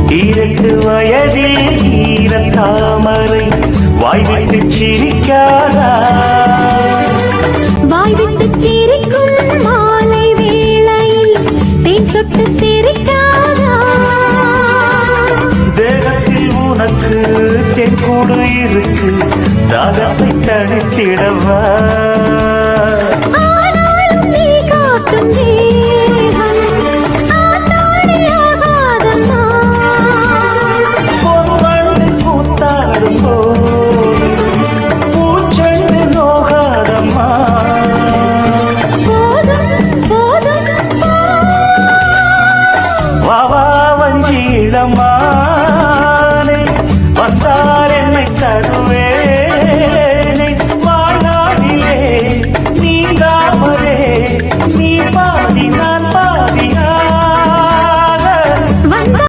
2 வயதில் ஈரத்தாமரை வாய்விட்டு சிரிக்காதா? வாய்விட்டு சிரிக்கும் மாலை வேளையில் தேன் சொட்டு சிரிக்காதா? தேகத்தில் உனக்கு தென்கூடு இருக்கு, தாகத்தை தடுத்திடவா? வஞ்சிடமா